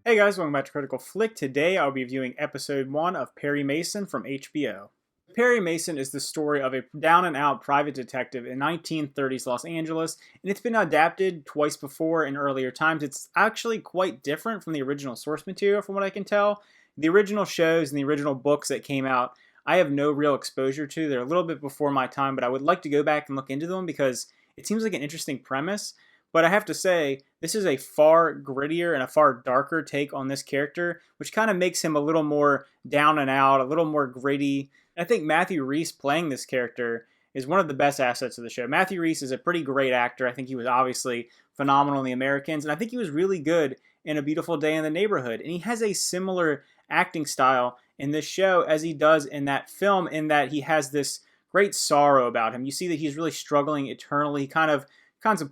Hey guys, welcome back to Critical Flick. Today I'll be reviewing episode 1 of Perry Mason from HBO. Perry Mason is the story of a down and out private detective in 1930s Los Angeles, and it's been adapted twice before in earlier times. It's actually quite different from the original source material from what I can tell. The original shows and the original books that came out, I have no real exposure to. They're a little bit before my time, but I would like to go back and look into them because it seems like an interesting premise. But I have to say, this is a far grittier and a far darker take on this character, which kind of makes him a little more down and out, a little more gritty. And I think Matthew Rhys playing this character is one of the best assets of the show. Matthew Rhys is a pretty great actor. I think he was obviously phenomenal in The Americans, and I think he was really good in A Beautiful Day in the Neighborhood. And he has a similar acting style in this show as he does in that film, in that he has this great sorrow about him. You see that he's really struggling eternally. He kind of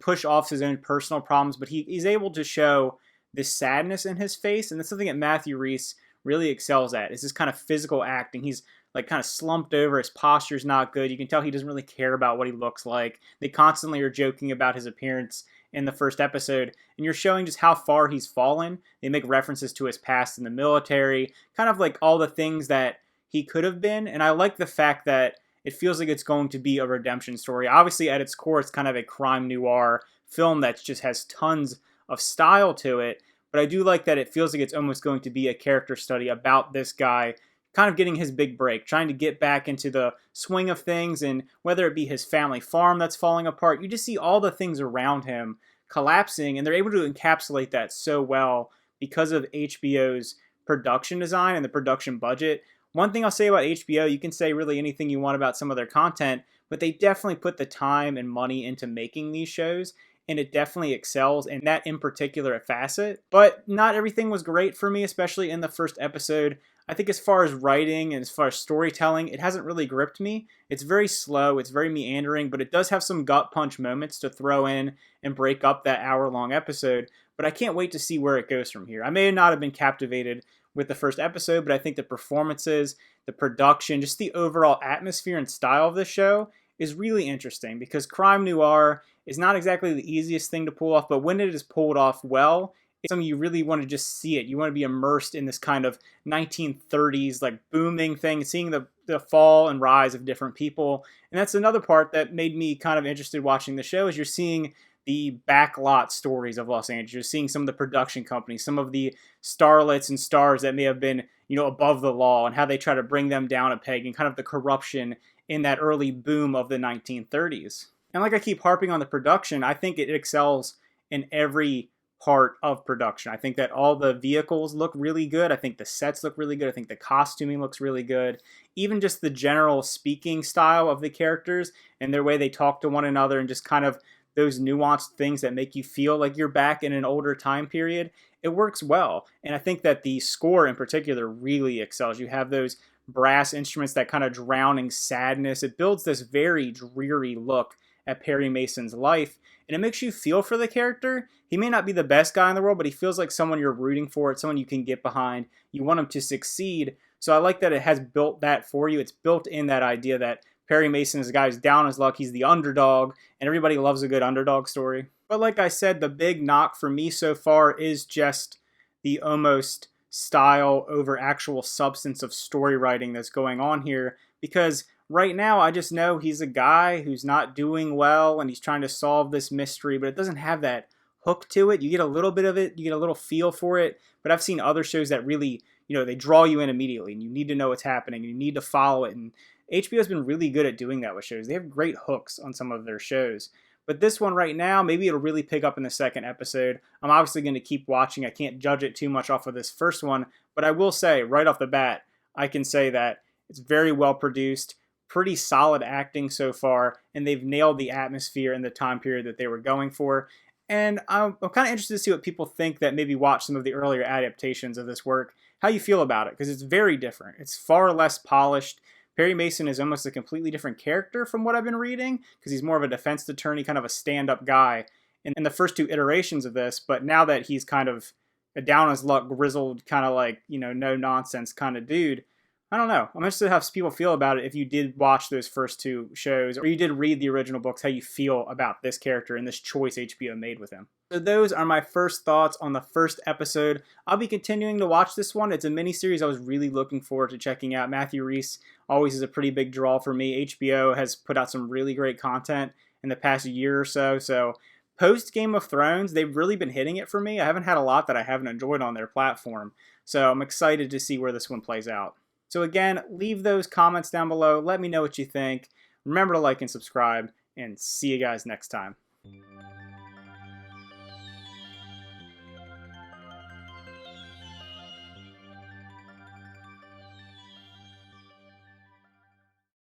push off his own personal problems, but he's able to show this sadness in his face, and that's something that Matthew Rhys really excels at, is this kind of physical acting. He's like kind of slumped over, his posture's not good. You can tell he doesn't really care about what he looks like. They constantly are joking about his appearance in the first episode, and you're showing just how far he's fallen. They make references to his past in the military, kind of like all the things that he could have been, and I like the fact that it feels like it's going to be a redemption story. Obviously, at its core, it's kind of a crime noir film that just has tons of style to it. But I do like that it feels like it's almost going to be a character study about this guy kind of getting his big break, trying to get back into the swing of things, and whether it be his family farm that's falling apart, you just see all the things around him collapsing, and they're able to encapsulate that so well because of HBO's production design and the production budget. One thing I'll say about HBO, you can say really anything you want about some of their content, but they definitely put the time and money into making these shows, and it definitely excels in that in particular facet. But not everything was great for me, especially in the first episode. I think as far as writing and as far as storytelling, it hasn't really gripped me. It's very slow, it's very meandering, but it does have some gut punch moments to throw in and break up that hour-long episode. But I can't wait to see where it goes from here. I may not have been captivated with the first episode, but I think the performances, the production, just the overall atmosphere and style of the show is really interesting, because crime noir is not exactly the easiest thing to pull off, but when it is pulled off well, it's something you really want to just see it. You want to be immersed in this kind of 1930s like booming thing, seeing the fall and rise of different people. And that's another part that made me kind of interested watching the show, is you're seeing the backlot stories of Los Angeles. You're seeing some of the production companies, some of the starlets and stars that may have been, above the law, and how they try to bring them down a peg, and kind of the corruption in that early boom of the 1930s. And like I keep harping on the production, I think it excels in every part of production. I think that all the vehicles look really good. I think the sets look really good. I think the costuming looks really good. Even just the general speaking style of the characters and their way they talk to one another, and just kind of those nuanced things that make you feel like you're back in an older time period, it works well. And I think that the score in particular really excels. You have those brass instruments, that kind of drowning sadness. It builds this very dreary look at Perry Mason's life, and it makes you feel for the character. He may not be the best guy in the world, but he feels like someone you're rooting for. It's someone you can get behind. You want him to succeed. So I like that it has built that for you. It's built in that idea that Perry Mason is a guy who's down his luck. He's the underdog, and everybody loves a good underdog story. But like I said, the big knock for me so far is just the almost style over actual substance of story writing that's going on here. Because right now, I just know he's a guy who's not doing well, and he's trying to solve this mystery, but it doesn't have that hook to it. You get a little bit of it, you get a little feel for it, but I've seen other shows that really, they draw you in immediately, and you need to know what's happening, and you need to follow it, and HBO's been really good at doing that with shows. They have great hooks on some of their shows. But this one right now, maybe it'll really pick up in the second episode. I'm obviously going to keep watching. I can't judge it too much off of this first one, but I will say right off the bat, I can say that it's very well produced, pretty solid acting so far, and they've nailed the atmosphere and the time period that they were going for. And I'm kind of interested to see what people think that maybe watch some of the earlier adaptations of this work, how you feel about it, because it's very different. It's far less polished. Perry Mason is almost a completely different character from what I've been reading, because he's more of a defense attorney, kind of a stand-up guy in the first two iterations of this. But now that he's kind of a down his luck, grizzled, kind of like, no nonsense kind of dude, I don't know. I'm interested in how people feel about it if you did watch those first two shows or you did read the original books, how you feel about this character and this choice HBO made with him. So those are my first thoughts on the first episode. I'll be continuing to watch this one. It's a miniseries I was really looking forward to checking out. Matthew Rhys always is a pretty big draw for me. HBO has put out some really great content in the past year or so. So post Game of Thrones, they've really been hitting it for me. I haven't had a lot that I haven't enjoyed on their platform. So I'm excited to see where this one plays out. So again, leave those comments down below. Let me know what you think. Remember to like and subscribe, and see you guys next time.